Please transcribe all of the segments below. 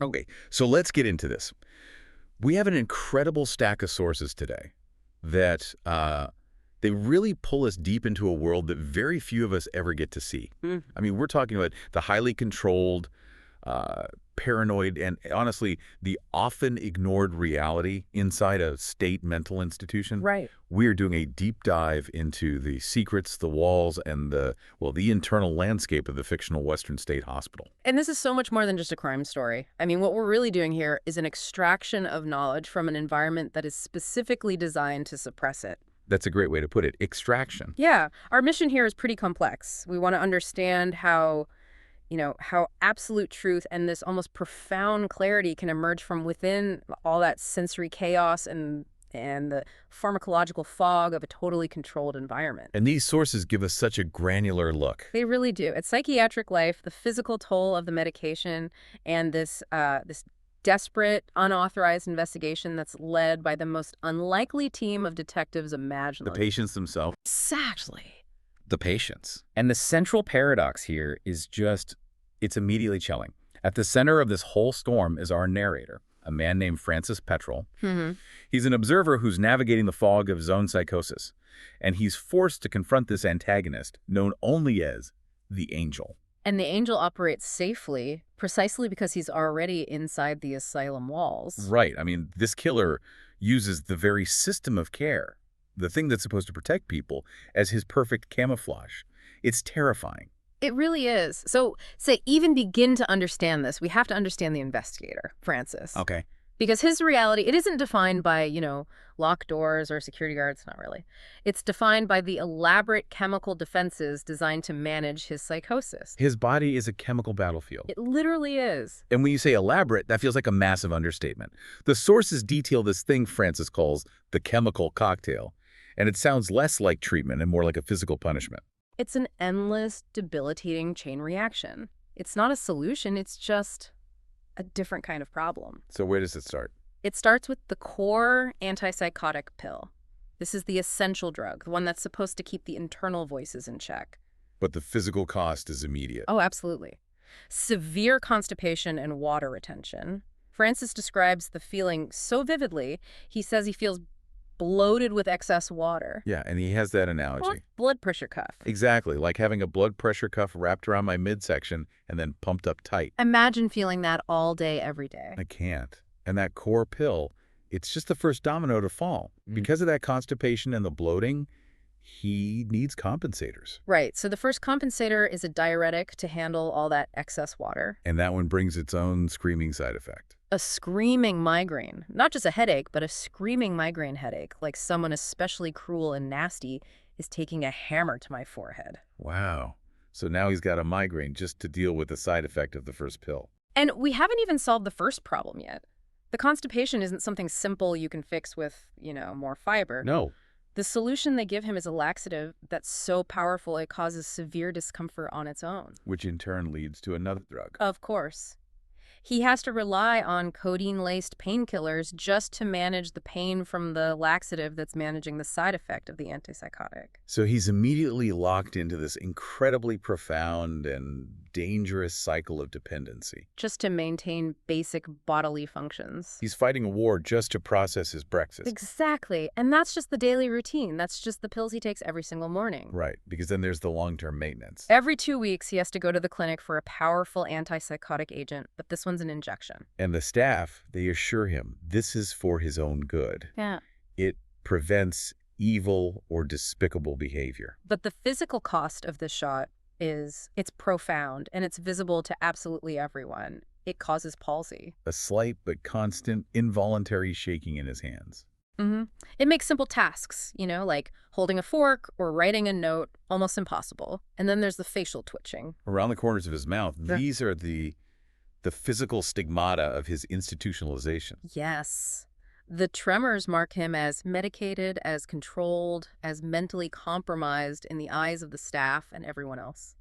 Okay, so let's get into this. We have an incredible stack of sources today that they really pull us deep into a world that very few of us ever get to see. Mm. I mean, we're talking about the highly controlled, uh, paranoid, and honestly, the often ignored reality inside a state mental institution. Right. We're doing a deep dive into the secrets, the walls, and the internal landscape of the fictional Western State Hospital. And this is so much more than just a crime story. I mean, what we're really doing here is an extraction of knowledge from an environment that is specifically designed to suppress it. That's a great way to put it. Extraction. Yeah, our mission here is pretty complex. We want to understand how absolute truth and this almost profound clarity can emerge from within all that sensory chaos and the pharmacological fog of a totally controlled environment. And these sources give us such a granular look. They really do. It's psychiatric life, the physical toll of the medication, and this desperate, unauthorized investigation that's led by the most unlikely team of detectives The imaginable. patients themselves. Exactly. The patience. And the central paradox here is it's immediately chilling. At the center of this whole storm is our narrator, a man named Francis Petrel. Mm-hmm. He's an observer who's navigating the fog of his own psychosis, and he's forced to confront this antagonist known only as the Angel. And the Angel operates safely precisely because he's already inside the asylum walls. Right. I mean, this killer uses the very system of care, the thing that's supposed to protect people, as his perfect camouflage. It's terrifying. It really is. So, to even begin to understand this, we have to understand the investigator, Francis. Okay. Because his reality, it isn't defined by, locked doors or security guards, not really. It's defined by the elaborate chemical defenses designed to manage his psychosis. His body is a chemical battlefield. It literally is. And when you say elaborate, that feels like a massive understatement. The sources detail this thing Francis calls the chemical cocktail, and it sounds less like treatment and more like a physical punishment. It's an endless, debilitating chain reaction. It's not a solution, it's just a different kind of problem. So where does it start? It starts with the core antipsychotic pill. This is the essential drug, the one that's supposed to keep the internal voices in check. But the physical cost is immediate. Oh, absolutely. Severe constipation and water retention. Francis describes the feeling so vividly, he says he feels bloated with excess water. Yeah, and he has that analogy. Blood pressure cuff. Exactly, like having a blood pressure cuff wrapped around my midsection and then pumped up tight. Imagine feeling that all day, every day. I can't. And that core pill, it's just the first domino to fall. Because of that constipation and the bloating, he needs compensators. Right. So the first compensator is a diuretic to handle all that excess water. And that one brings its own screaming side effect. A screaming migraine. Not just a headache, but a screaming migraine headache, like someone especially cruel and nasty is taking a hammer to my forehead. Wow. So now he's got a migraine just to deal with the side effect of the first pill. And we haven't even solved the first problem yet. The constipation isn't something simple you can fix with, more fiber. No. The solution they give him is a laxative that's so powerful it causes severe discomfort on its own. Which in turn leads to another drug. Of course. He has to rely on codeine-laced painkillers just to manage the pain from the laxative that's managing the side effect of the antipsychotic. So he's immediately locked into this incredibly profound and dangerous cycle of dependency. Just to maintain basic bodily functions. He's fighting a war just to process his breakfast. Exactly. And that's just the daily routine. That's just the pills he takes every single morning. Right, because then there's the long-term maintenance. Every 2 weeks, he has to go to the clinic for a powerful antipsychotic agent, but this one's an injection. And the staff, they assure him this is for his own good. Yeah. It prevents evil or despicable behavior. But the physical cost of this shot it's profound, and it's visible to absolutely everyone. It causes palsy. A slight but constant involuntary shaking in his hands. Mm-hmm. It makes simple tasks, like holding a fork or writing a note, almost impossible. And then there's the facial twitching. Around the corners of his mouth, Yeah. these are the physical stigmata of his institutionalization. Yes. The tremors mark him as medicated, as controlled, as mentally compromised in the eyes of the staff and everyone else.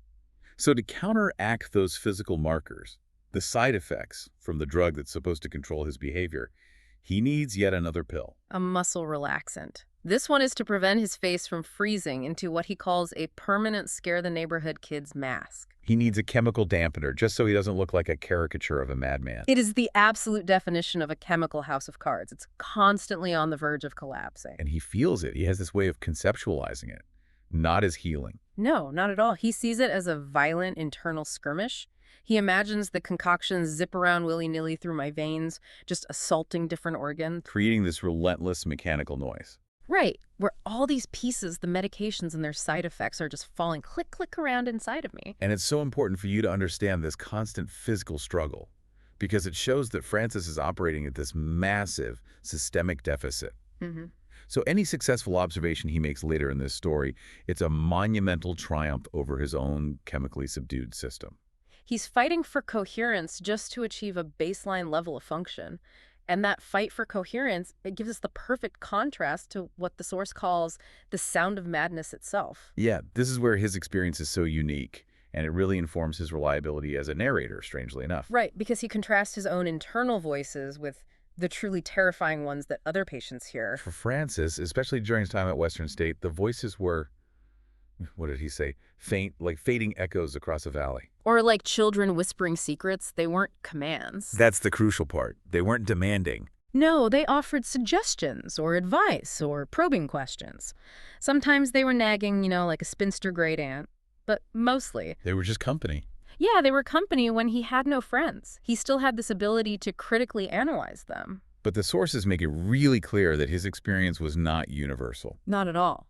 So to counteract those physical markers, the side effects from the drug that's supposed to control his behavior, he needs yet another pill. A muscle relaxant. This one is to prevent his face from freezing into what he calls a permanent scare-the-neighborhood-kids mask. He needs a chemical dampener just so he doesn't look like a caricature of a madman. It is the absolute definition of a chemical house of cards. It's constantly on the verge of collapsing. And he feels it. He has this way of conceptualizing it, not as healing. No, not at all. He sees it as a violent internal skirmish. He imagines the concoctions zip around willy-nilly through my veins, just assaulting different organs. Creating this relentless mechanical noise. Right, where all these pieces, the medications and their side effects, are just falling click, click around inside of me. And it's so important for you to understand this constant physical struggle, because it shows that Francis is operating at this massive systemic deficit. Mm-hmm. So any successful observation he makes later in this story, it's a monumental triumph over his own chemically subdued system. He's fighting for coherence just to achieve a baseline level of function. And that fight for coherence, it gives us the perfect contrast to what the source calls the sound of madness itself. Yeah, this is where his experience is so unique, and it really informs his reliability as a narrator, strangely enough. Right, because he contrasts his own internal voices with the truly terrifying ones that other patients hear. For Francis, especially during his time at Western State, the voices were, what did he say, faint, like fading echoes across a valley. Or like children whispering secrets, they weren't commands. That's the crucial part. They weren't demanding. No, they offered suggestions or advice or probing questions. Sometimes they were nagging, like a spinster great aunt, but mostly. They were just company. Yeah, they were company when he had no friends. He still had this ability to critically analyze them. But the sources make it really clear that his experience was not universal. Not at all.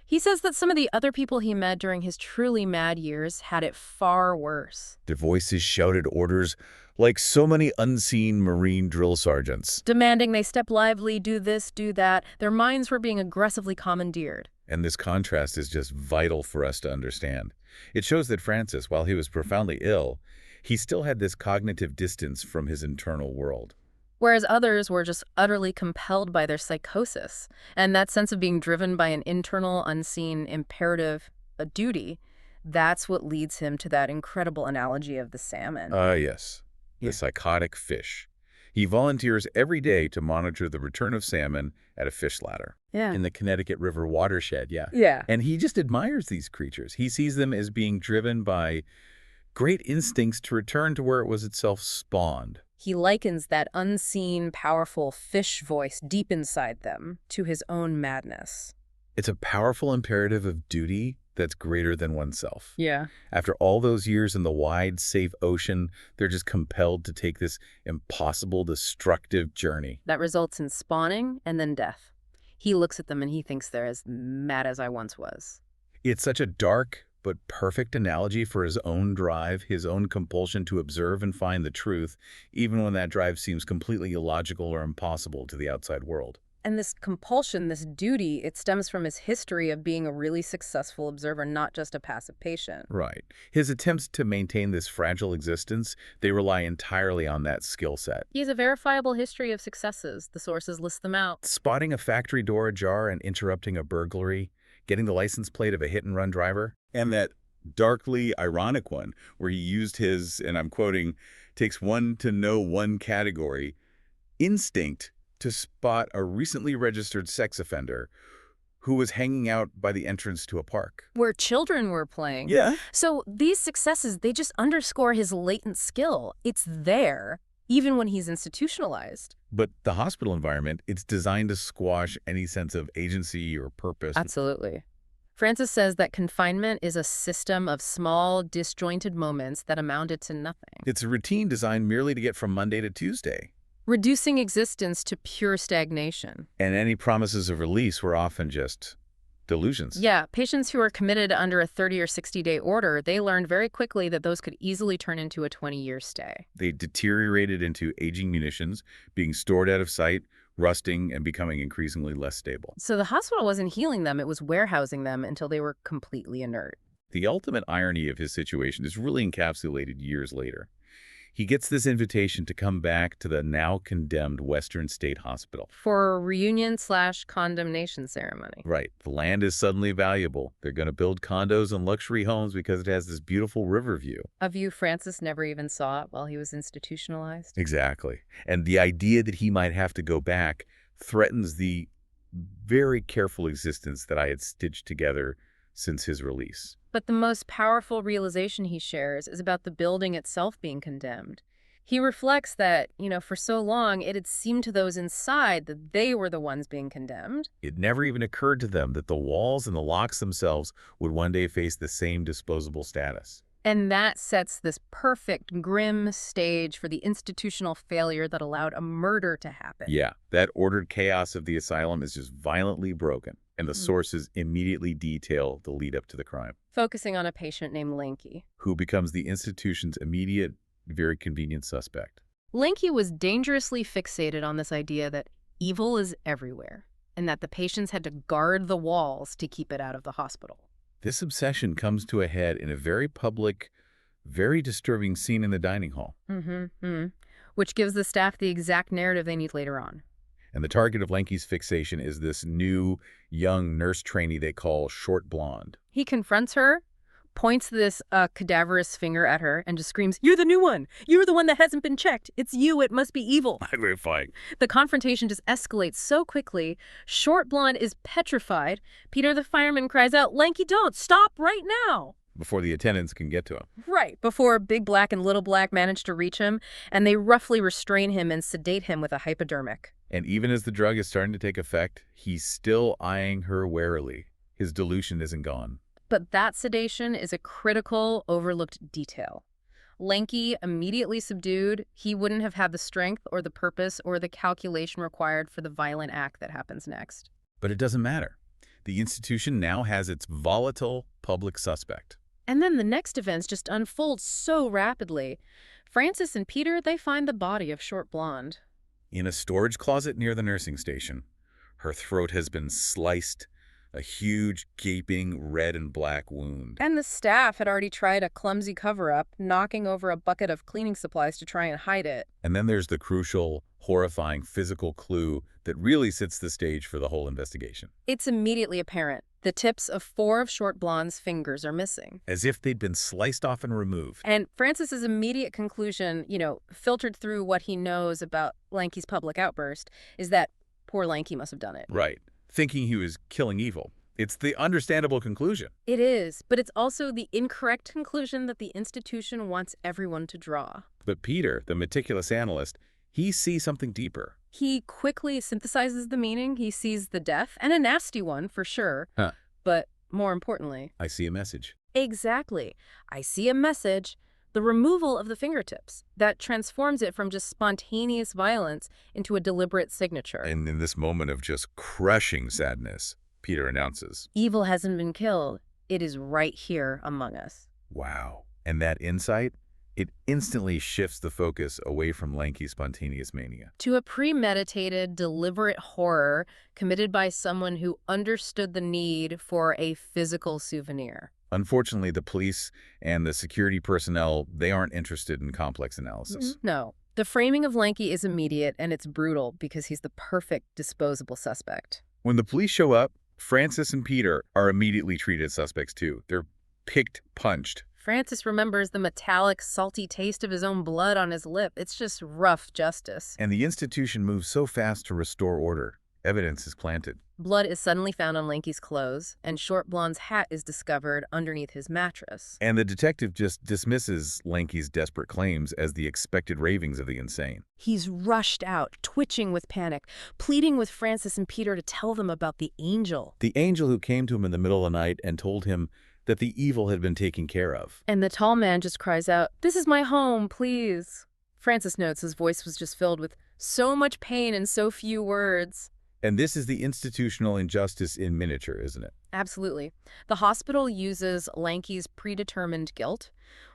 He says that some of the other people he met during his truly mad years had it far worse. Their voices shouted orders like so many unseen Marine drill sergeants. Demanding they step lively, do this, do that. Their minds were being aggressively commandeered. And this contrast is just vital for us to understand. It shows that Francis, while he was profoundly ill, he still had this cognitive distance from his internal world. Whereas others were just utterly compelled by their psychosis. And that sense of being driven by an internal, unseen, imperative, a duty, that's what leads him to that incredible analogy of the salmon. Yes. The psychotic fish. He volunteers every day to monitor the return of salmon at a fish ladder. Yeah. In the Connecticut River watershed, Yeah. And he just admires these creatures. He sees them as being driven by great instincts to return to where it was itself spawned. He likens that unseen, powerful fish voice deep inside them to his own madness. It's a powerful imperative of duty that's greater than oneself. Yeah. After all those years in the wide, safe ocean, they're just compelled to take this impossible, destructive journey. That results in spawning and then death. He looks at them and he thinks they're as mad as I once was. It's such a dark but perfect analogy for his own drive, his own compulsion to observe and find the truth, even when that drive seems completely illogical or impossible to the outside world. And this compulsion, this duty, it stems from his history of being a really successful observer, not just a passive patient. Right. His attempts to maintain this fragile existence, they rely entirely on that skill set. He has a verifiable history of successes. The sources list them out. Spotting a factory door ajar and interrupting a burglary, getting the license plate of a hit-and-run driver, and that darkly ironic one where he used his, and I'm quoting, takes one to know one category, instinct to spot a recently registered sex offender who was hanging out by the entrance to a park. Where children were playing. Yeah. So these successes, they just underscore his latent skill. It's there, even when he's institutionalized. But the hospital environment, it's designed to squash any sense of agency or purpose. Absolutely. Francis says that confinement is a system of small, disjointed moments that amounted to nothing. It's a routine designed merely to get from Monday to Tuesday. Reducing existence to pure stagnation. And any promises of release were often just delusions. Yeah, patients who are committed under a 30 or 60-day order, they learned very quickly that those could easily turn into a 20-year stay. They deteriorated into aging munitions, being stored out of sight, rusting, and becoming increasingly less stable. So the hospital wasn't healing them, it was warehousing them until they were completely inert. The ultimate irony of his situation is really encapsulated years later. He gets this invitation to come back to the now condemned Western State Hospital. For a reunion/condemnation ceremony. Right. The land is suddenly valuable. They're going to build condos and luxury homes because it has this beautiful river view. A view Francis never even saw it while he was institutionalized. Exactly. And the idea that he might have to go back threatens the very careful existence that I had stitched together since his release. But the most powerful realization he shares is about the building itself being condemned. He reflects that, for so long it had seemed to those inside that they were the ones being condemned. It never even occurred to them that the walls and the locks themselves would one day face the same disposable status. And that sets this perfect, grim stage for the institutional failure that allowed a murder to happen. Yeah, that ordered chaos of the asylum is just violently broken, and the sources immediately detail the lead up to the crime. Focusing on a patient named Lanky. Who becomes the institution's immediate, very convenient suspect. Lanky was dangerously fixated on this idea that evil is everywhere, and that the patients had to guard the walls to keep it out of the hospital. This obsession comes to a head in a very public, very disturbing scene in the dining hall. Which gives the staff the exact narrative they need later on. And the target of Lanky's fixation is this new, young nurse trainee they call Short Blonde. He confronts her, points this cadaverous finger at her, and just screams, "You're the new one! You're the one that hasn't been checked! It's you! It must be evil!" Terrifying. The confrontation just escalates so quickly. Short Blonde is petrified. Peter the fireman cries out, "Lanky, don't! Stop right now!" Before the attendants can get to him. Right, before Big Black and Little Black manage to reach him, and they roughly restrain him and sedate him with a hypodermic. And even as the drug is starting to take effect, he's still eyeing her warily. His delusion isn't gone. But that sedation is a critical, overlooked detail. Lanky, immediately subdued, he wouldn't have had the strength or the purpose or the calculation required for the violent act that happens next. But it doesn't matter. The institution now has its volatile public suspect. And then the next events just unfold so rapidly. Francis and Peter, they find the body of Short Blonde. In a storage closet near the nursing station, her throat has been sliced, a huge, gaping red and black wound. And the staff had already tried a clumsy cover-up, knocking over a bucket of cleaning supplies to try and hide it. And then there's the crucial, horrifying physical clue that really sets the stage for the whole investigation. It's immediately apparent. The tips of 4 of Short Blonde's fingers are missing. As if they'd been sliced off and removed. And Francis's immediate conclusion, filtered through what he knows about Lanky's public outburst, is that poor Lanky must have done it. Right. Thinking he was killing evil. It's the understandable conclusion. It is, but it's also the incorrect conclusion that the institution wants everyone to draw. But Peter, the meticulous analyst, he sees something deeper. He quickly synthesizes the meaning. He sees the death, and a nasty one for sure. Huh. But more importantly... I see a message. Exactly. I see a message. The removal of the fingertips that transforms it from just spontaneous violence into a deliberate signature. And in this moment of just crushing sadness, Peter announces, "Evil hasn't been killed. It is right here among us." Wow. And that insight, it instantly shifts the focus away from Lanky's spontaneous mania. To a premeditated, deliberate horror committed by someone who understood the need for a physical souvenir. Unfortunately, the police and the security personnel, they aren't interested in complex analysis. No. The framing of Lanky is immediate, and it's brutal because he's the perfect disposable suspect. When the police show up, Francis and Peter are immediately treated as suspects too. They're picked, punched. Francis remembers the metallic, salty taste of his own blood on his lip. It's just rough justice. And the institution moves so fast to restore order. Evidence is planted. Blood is suddenly found on Lanky's clothes, and Short Blonde's hat is discovered underneath his mattress. And the detective just dismisses Lanky's desperate claims as the expected ravings of the insane. He's rushed out, twitching with panic, pleading with Francis and Peter to tell them about the angel. The angel who came to him in the middle of the night and told him that the evil had been taken care of. And the tall man just cries out, "This is my home, please." Francis notes his voice was just filled with so much pain and so few words. And this is the institutional injustice in miniature, isn't it? Absolutely. The hospital uses Lanky's predetermined guilt,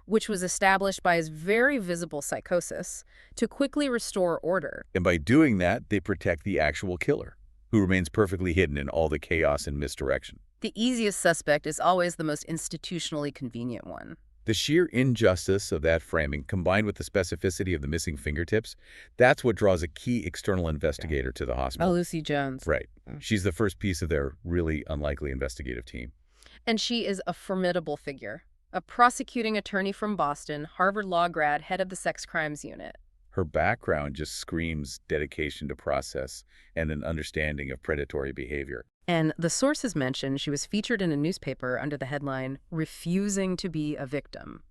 which was established by his very visible psychosis, to quickly restore order. And by doing that, they protect the actual killer, who remains perfectly hidden in all the chaos and misdirection. The easiest suspect is always the most institutionally convenient one. The sheer injustice of that framing, combined with the specificity of the missing fingertips, that's what draws a key external investigator to the hospital. Lucy Jones. Right. She's the first piece of their really unlikely investigative team. And she is a formidable figure. A prosecuting attorney from Boston, Harvard Law grad, head of the sex crimes unit. Her background just screams dedication to process and an understanding of predatory behavior. And the sources mention she was featured in a newspaper under the headline, "Refusing to be a Victim,"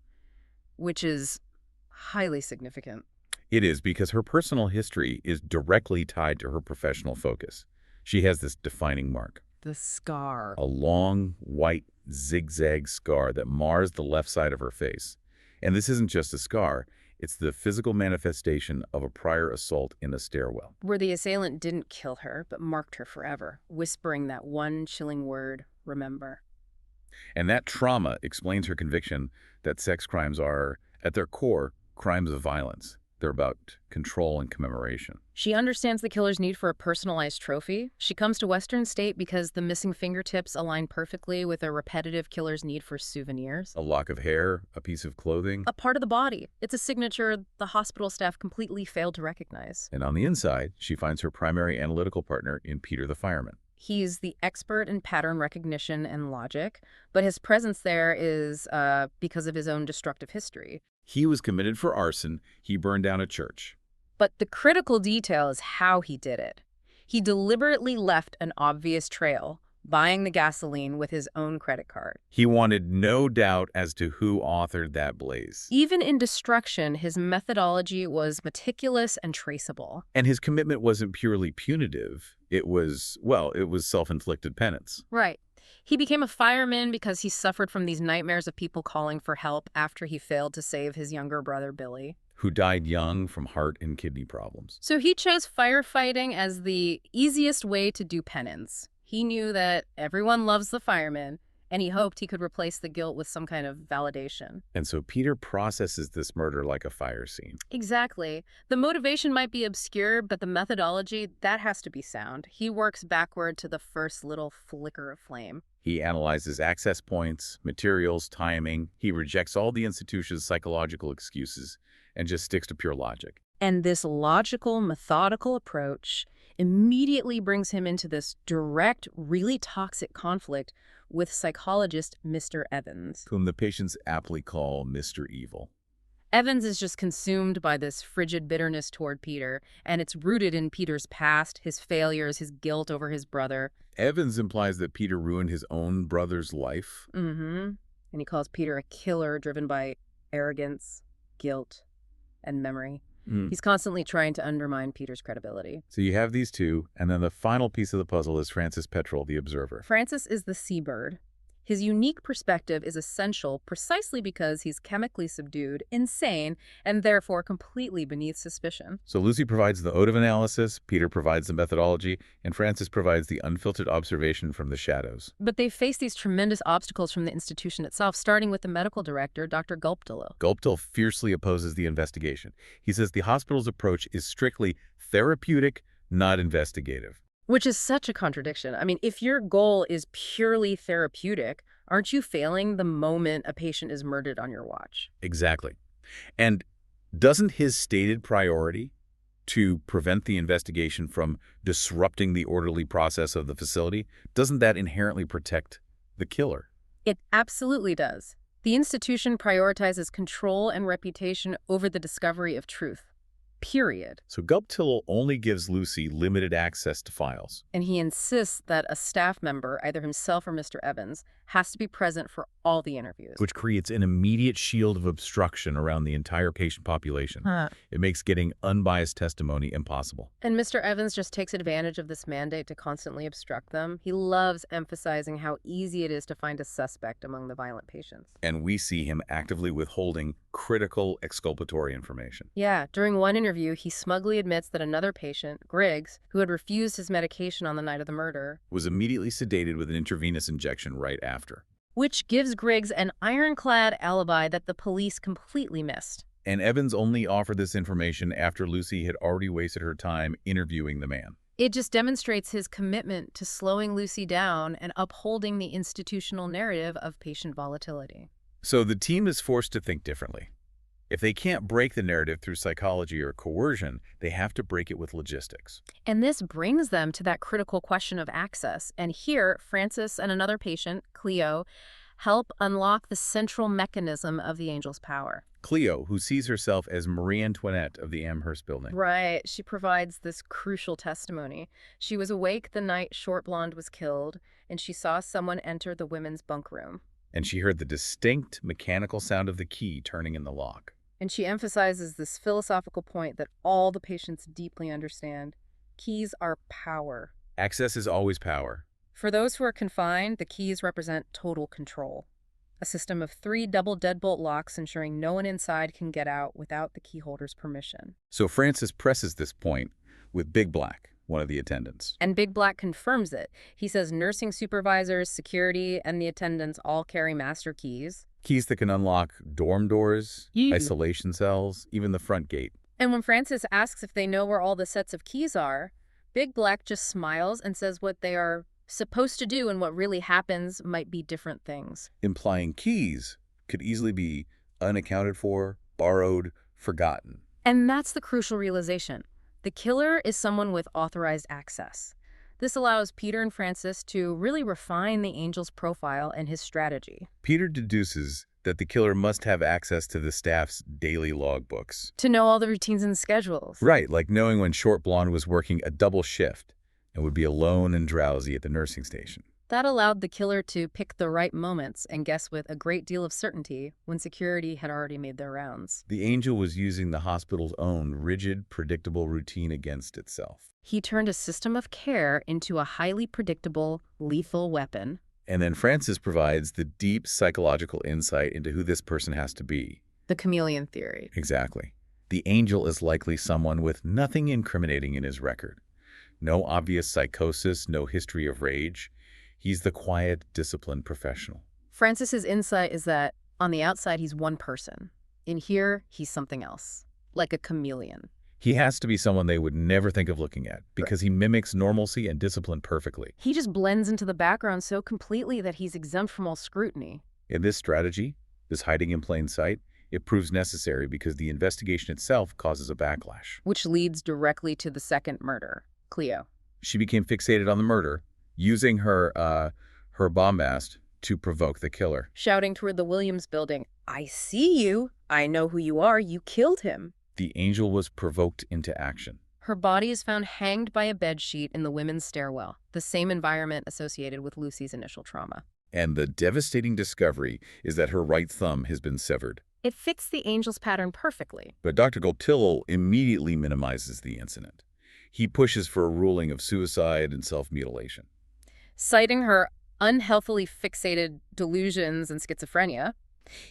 which is highly significant. It is because her personal history is directly tied to her professional focus. She has this defining mark. The scar. A long, white, zigzag scar that mars the left side of her face. And this isn't just a scar. It's the physical manifestation of a prior assault in a stairwell. Where the assailant didn't kill her, but marked her forever, whispering that one chilling word, "remember." And that trauma explains her conviction that sex crimes are, at their core, crimes of violence. They're about control and commemoration. She understands the killer's need for a personalized trophy. She comes to Western State because the missing fingertips align perfectly with a repetitive killer's need for souvenirs. A lock of hair, a piece of clothing. A part of the body. It's a signature the hospital staff completely failed to recognize. And on the inside, she finds her primary analytical partner in Peter the fireman. He's the expert in pattern recognition and logic, but his presence there is because of his own destructive history. He was committed for arson. He burned down a church. But the critical detail is how he did it. He deliberately left an obvious trail, buying the gasoline with his own credit card. He wanted no doubt as to who authored that blaze. Even in destruction, his methodology was meticulous and traceable. And his commitment wasn't purely punitive. It was self-inflicted penance. Right. He became a fireman because he suffered from these nightmares of people calling for help after he failed to save his younger brother, Billy, who died young from heart and kidney problems. So he chose firefighting as the easiest way to do penance. He knew that everyone loves the fireman, and he hoped he could replace the guilt with some kind of validation. And so Peter processes this murder like a fire scene. Exactly. The motivation might be obscure, but the methodology, that has to be sound. He works backward to the first little flicker of flame. He analyzes access points, materials, timing. He rejects all the institution's psychological excuses and just sticks to pure logic. And this logical, methodical approach immediately brings him into this direct, really toxic conflict with psychologist Mr. Evans, whom the patients aptly call Mr. Evil. Evans is just consumed by this frigid bitterness toward Peter, and it's rooted in Peter's past, his failures, his guilt over his brother. Evans implies that Peter ruined his own brother's life. And he calls Peter a killer driven by arrogance, guilt, and memory. He's constantly trying to undermine Peter's credibility. So you have these two, and then the final piece of the puzzle is Francis Petrel, the observer. Francis is the seabird. His unique perspective is essential precisely because he's chemically subdued, insane, and therefore completely beneath suspicion. So Lucy provides the ODIV analysis, Peter provides the methodology, and Francis provides the unfiltered observation from the shadows. But they face these tremendous obstacles from the institution itself, starting with the medical director, Dr. Gulpdillo. Gulpdil fiercely opposes the investigation. He says the hospital's approach is strictly therapeutic, not investigative. Which is such a contradiction. I mean, if your goal is purely therapeutic, aren't you failing the moment a patient is murdered on your watch? Exactly. And doesn't his stated priority to prevent the investigation from disrupting the orderly process of the facility, doesn't that inherently protect the killer? It absolutely does. The institution prioritizes control and reputation over the discovery of truth. Period. So Gulpdil only gives Lucy limited access to files. And he insists that a staff member, either himself or Mr. Evans, has to be present for all the interviews. Which creates an immediate shield of obstruction around the entire patient population. It makes getting unbiased testimony impossible. And Mr. Evans just takes advantage of this mandate to constantly obstruct them. He loves emphasizing how easy it is to find a suspect among the violent patients. And we see him actively withholding critical exculpatory information. Yeah, during one interview, he smugly admits that another patient, Griggs, who had refused his medication on the night of the murder, was immediately sedated with an intravenous injection right after. Which gives Griggs an ironclad alibi that the police completely missed. And Evans only offered this information after Lucy had already wasted her time interviewing the man. It just demonstrates his commitment to slowing Lucy down and upholding the institutional narrative of patient volatility. So the team is forced to think differently. If they can't break the narrative through psychology or coercion, they have to break it with logistics. And this brings them to that critical question of access. And here, Francis and another patient, Cleo, help unlock the central mechanism of the angel's power. Cleo, who sees herself as Marie Antoinette of the Amherst building. Right. She provides this crucial testimony. She was awake the night Short Blonde was killed, and she saw someone enter the women's bunk room. And she heard the distinct mechanical sound of the key turning in the lock. And she emphasizes this philosophical point that all the patients deeply understand. Keys are power. Access is always power. For those who are confined, the keys represent total control. A system of 3 double deadbolt locks ensuring no one inside can get out without the key holder's permission. So Francis presses this point with Big Black, one of the attendants. And Big Black confirms it. He says nursing supervisors, security, and the attendants all carry master keys. Keys that can unlock dorm doors, isolation cells, even the front gate. And when Francis asks if they know where all the sets of keys are, Big Black just smiles and says what they are supposed to do and what really happens might be different things. Implying keys could easily be unaccounted for, borrowed, forgotten. And that's the crucial realization. The killer is someone with authorized access. This allows Peter and Francis to really refine the angel's profile and his strategy. Peter deduces that the killer must have access to the staff's daily logbooks. To know all the routines and schedules. Right, like knowing when Short Blonde was working a double shift and would be alone and drowsy at the nursing station. That allowed the killer to pick the right moments and guess with a great deal of certainty when security had already made their rounds. The angel was using the hospital's own rigid, predictable routine against itself. He turned a system of care into a highly predictable, lethal weapon. And then Francis provides the deep psychological insight into who this person has to be. The chameleon theory. Exactly. The angel is likely someone with nothing incriminating in his record. No obvious psychosis, no history of rage. He's the quiet, disciplined professional. Francis's insight is that on the outside, he's one person. In here, he's something else, like a chameleon. He has to be someone they would never think of looking at because he mimics normalcy and discipline perfectly. He just blends into the background so completely that he's exempt from all scrutiny. In this strategy, this hiding in plain sight, it proves necessary because the investigation itself causes a backlash. Which leads directly to the second murder, Cleo. She became fixated on the murder, using her bombast to provoke the killer. Shouting toward the Williams building, "I see you. I know who you are. You killed him." The angel was provoked into action. Her body is found hanged by a bedsheet in the women's stairwell, the same environment associated with Lucy's initial trauma. And the devastating discovery is that her right thumb has been severed. It fits the angel's pattern perfectly. But Dr. Goltillo immediately minimizes the incident. He pushes for a ruling of suicide and self-mutilation. Citing her unhealthily fixated delusions and schizophrenia,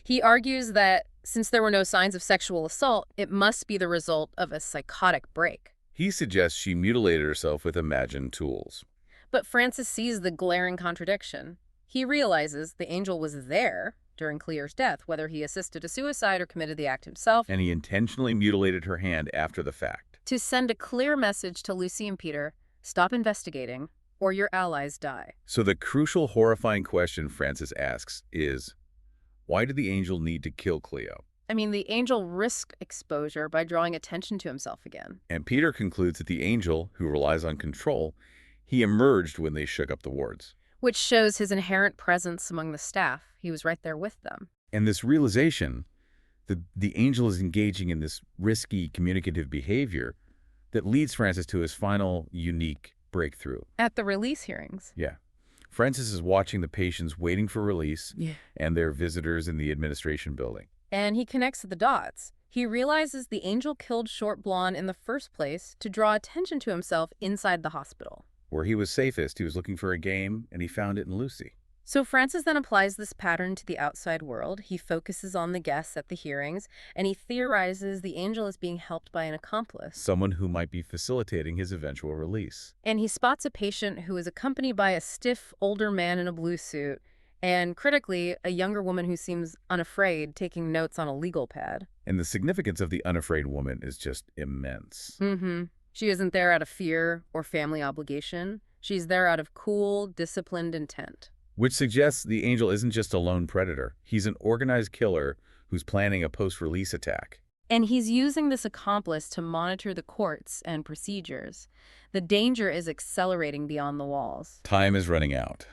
he argues that since there were no signs of sexual assault, it must be the result of a psychotic break. He suggests she mutilated herself with imagined tools. But Francis sees the glaring contradiction. He realizes the angel was there during Cleo's death, whether he assisted a suicide or committed the act himself. And he intentionally mutilated her hand after the fact. To send a clear message to Lucy and Peter, stop investigating, or your allies die. So the crucial, horrifying question Francis asks is, why did the angel need to kill Cleo? I mean, the angel risked exposure by drawing attention to himself again. And Peter concludes that the angel, who relies on control, he emerged when they shook up the wards. Which shows his inherent presence among the staff. He was right there with them. And this realization that the angel is engaging in this risky communicative behavior that leads Francis to his final unique breakthrough. At the release hearings. Yeah. Francis is watching the patients waiting for release and their visitors in the administration building. And he connects the dots. He realizes the angel killed Short Blonde in the first place to draw attention to himself inside the hospital. Where he was safest, he was looking for a game, and he found it in Lucy. So Francis then applies this pattern to the outside world. He focuses on the guests at the hearings, and he theorizes the angel is being helped by an accomplice. Someone who might be facilitating his eventual release. And he spots a patient who is accompanied by a stiff, older man in a blue suit, and critically, a younger woman who seems unafraid, taking notes on a legal pad. And the significance of the unafraid woman is just immense. She isn't there out of fear or family obligation. She's there out of cool, disciplined intent. Which suggests the angel isn't just a lone predator. He's an organized killer who's planning a post-release attack. And he's using this accomplice to monitor the courts and procedures. The danger is accelerating beyond the walls. Time is running out.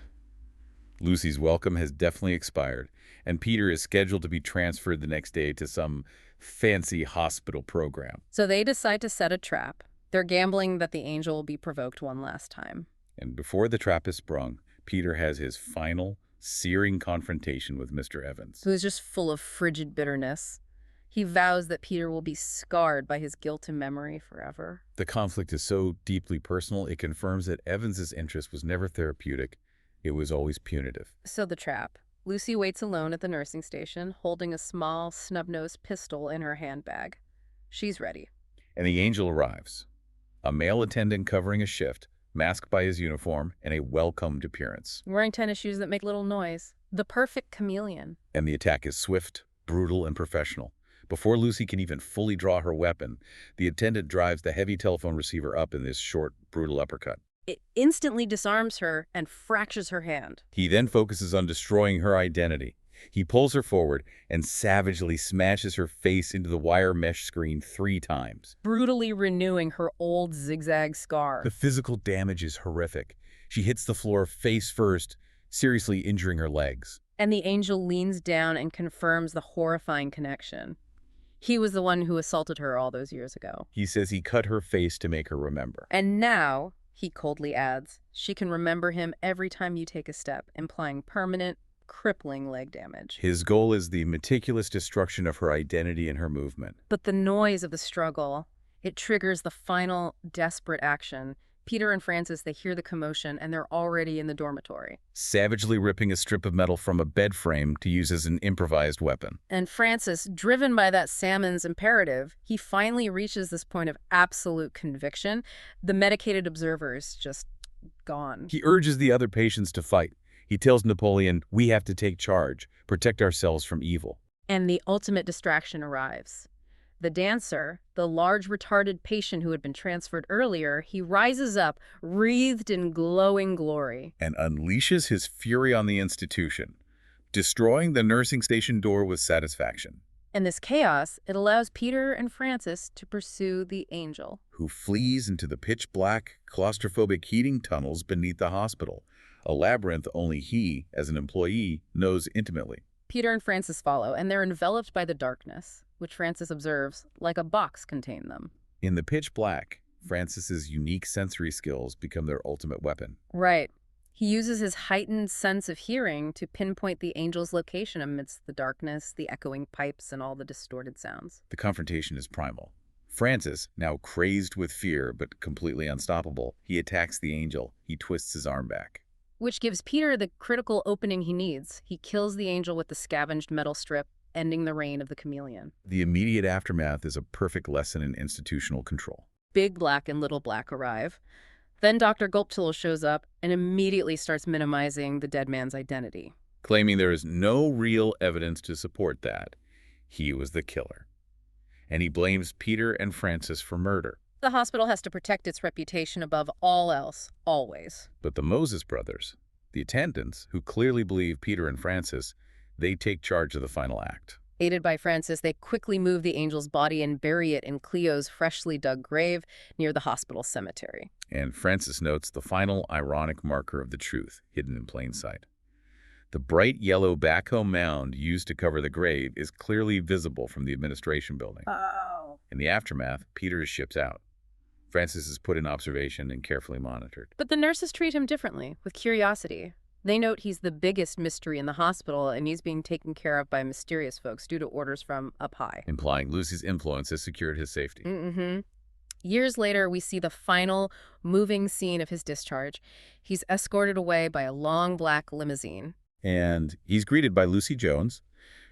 Lucy's welcome has definitely expired, and Peter is scheduled to be transferred the next day to some fancy hospital program. So they decide to set a trap. They're gambling that the angel will be provoked one last time. And before the trap is sprung, Peter has his final, searing confrontation with Mr. Evans. Who's just full of frigid bitterness. He vows that Peter will be scarred by his guilt and memory forever. The conflict is so deeply personal, it confirms that Evans's interest was never therapeutic. It was always punitive. So the trap. Lucy waits alone at the nursing station, holding a small, snub-nosed pistol in her handbag. She's ready. And the angel arrives. A male attendant covering a shift, masked by his uniform, and a well-combed appearance. Wearing tennis shoes that make little noise. The perfect chameleon. And the attack is swift, brutal, and professional. Before Lucy can even fully draw her weapon, the attendant drives the heavy telephone receiver up in this short, brutal uppercut. It instantly disarms her and fractures her hand. He then focuses on destroying her identity. He pulls her forward and savagely smashes her face into the wire mesh screen 3 times. Brutally renewing her old zigzag scar. The physical damage is horrific. She hits the floor face first, seriously injuring her legs. And the angel leans down and confirms the horrifying connection. He was the one who assaulted her all those years ago. He says he cut her face to make her remember. And now, he coldly adds, she can remember him every time you take a step, implying permanent, crippling leg damage. His goal is the meticulous destruction of her identity and her movement. But the noise of the struggle, it triggers the final, desperate action. Peter and Francis, they hear the commotion, and they're already in the dormitory. Savagely ripping a strip of metal from a bed frame to use as an improvised weapon. And Francis, driven by that salmon's imperative, he finally reaches this point of absolute conviction. The medicated observer is just gone. He urges the other patients to fight. He tells Napoleon, we have to take charge, protect ourselves from evil. And the ultimate distraction arrives. The dancer, the large retarded patient who had been transferred earlier, he rises up, wreathed in glowing glory. And unleashes his fury on the institution, destroying the nursing station door with satisfaction. In this chaos, it allows Peter and Francis to pursue the angel, who flees into the pitch-black, claustrophobic heating tunnels beneath the hospital, a labyrinth only he, as an employee, knows intimately. Peter and Francis follow, and they're enveloped by the darkness, which Francis observes like a box contained them. In the pitch black, Francis's unique sensory skills become their ultimate weapon. Right. He uses his heightened sense of hearing to pinpoint the angel's location amidst the darkness, the echoing pipes, and all the distorted sounds. The confrontation is primal. Francis, now crazed with fear but completely unstoppable, he attacks the angel. He twists his arm back. Which gives Peter the critical opening he needs. He kills the angel with the scavenged metal strip, ending the reign of the chameleon. The immediate aftermath is a perfect lesson in institutional control. Big Black and Little Black arrive. Then Dr. Gulptil shows up and immediately starts minimizing the dead man's identity. Claiming there is no real evidence to support that. He was the killer. And he blames Peter and Francis for murder. The hospital has to protect its reputation above all else, always. But the Moses brothers, the attendants, who clearly believe Peter and Francis, they take charge of the final act. Aided by Francis, they quickly move the angel's body and bury it in Cleo's freshly dug grave near the hospital cemetery. And Francis notes the final ironic marker of the truth, hidden in plain sight. The bright yellow backhoe mound used to cover the grave is clearly visible from the administration building. Oh. In the aftermath, Peter is shipped out. Francis is put in observation and carefully monitored. But the nurses treat him differently, with curiosity. They note he's the biggest mystery in the hospital, and he's being taken care of by mysterious folks due to orders from up high. Implying Lucy's influence has secured his safety. Years later, we see the final, moving scene of his discharge. He's escorted away by a long black limousine. And he's greeted by Lucy Jones.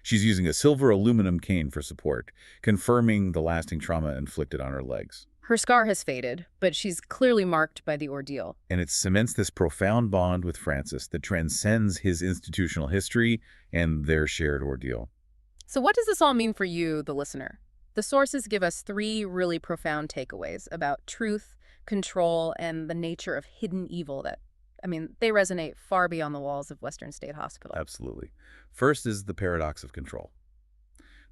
She's using a silver aluminum cane for support, confirming the lasting trauma inflicted on her legs. Her scar has faded, but she's clearly marked by the ordeal. And it cements this profound bond with Francis that transcends his institutional history and their shared ordeal. So what does this all mean for you, the listener? The sources give us 3 really profound takeaways about truth, control, and the nature of hidden evil that, they resonate far beyond the walls of Western State Hospital. Absolutely. First is the paradox of control.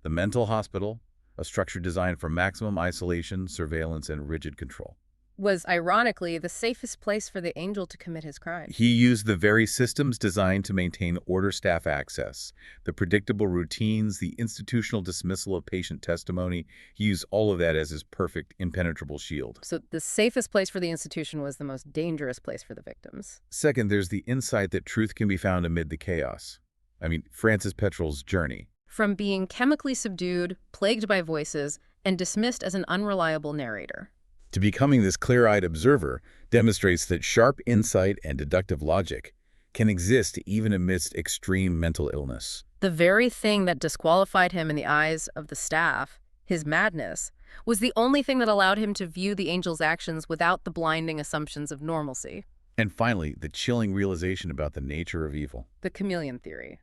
The mental hospital, a structure designed for maximum isolation, surveillance, and rigid control. was, ironically, the safest place for the angel to commit his crime. He used the very systems designed to maintain order staff access, the predictable routines, the institutional dismissal of patient testimony. He used all of that as his perfect, impenetrable shield. So the safest place for the institution was the most dangerous place for the victims. Second, there's the insight that truth can be found amid the chaos. I mean, Francis Petrel's journey. From being chemically subdued, plagued by voices, and dismissed as an unreliable narrator, To becoming this clear-eyed observer demonstrates that sharp insight and deductive logic can exist even amidst extreme mental illness. the very thing that disqualified him in the eyes of the staff, his madness, was the only thing that allowed him to view the angel's actions without the blinding assumptions of normalcy. And finally, the chilling realization about the nature of evil. The chameleon theory.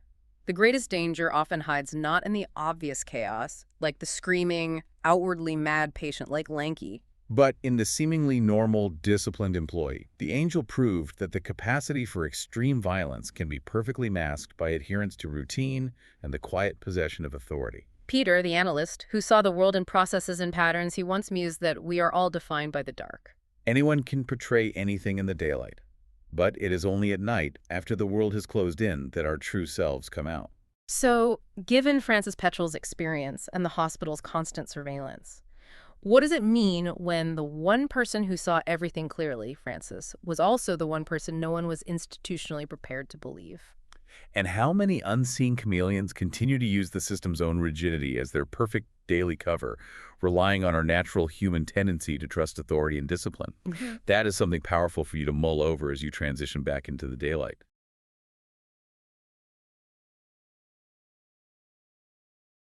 The greatest danger often hides not in the obvious chaos, like the screaming, outwardly mad patient like Lanky, But in the seemingly normal, disciplined employee, the angel proved that the capacity for extreme violence can be perfectly masked by adherence to routine and the quiet possession of authority. Peter, the analyst, who saw the world in processes and patterns, he once mused that we are all defined by the dark. Anyone can portray anything in the daylight, but it is only at night, after the world has closed in, that our true selves come out. So, given Francis Petrel's experience and the hospital's constant surveillance, what does it mean when the one person who saw everything clearly, Francis, was also the one person no one was institutionally prepared to believe? And how many unseen chameleons continue to use the system's own rigidity as their perfect daily cover, relying on our natural human tendency to trust authority and discipline? That is something powerful for you to mull over as you transition back into the daylight.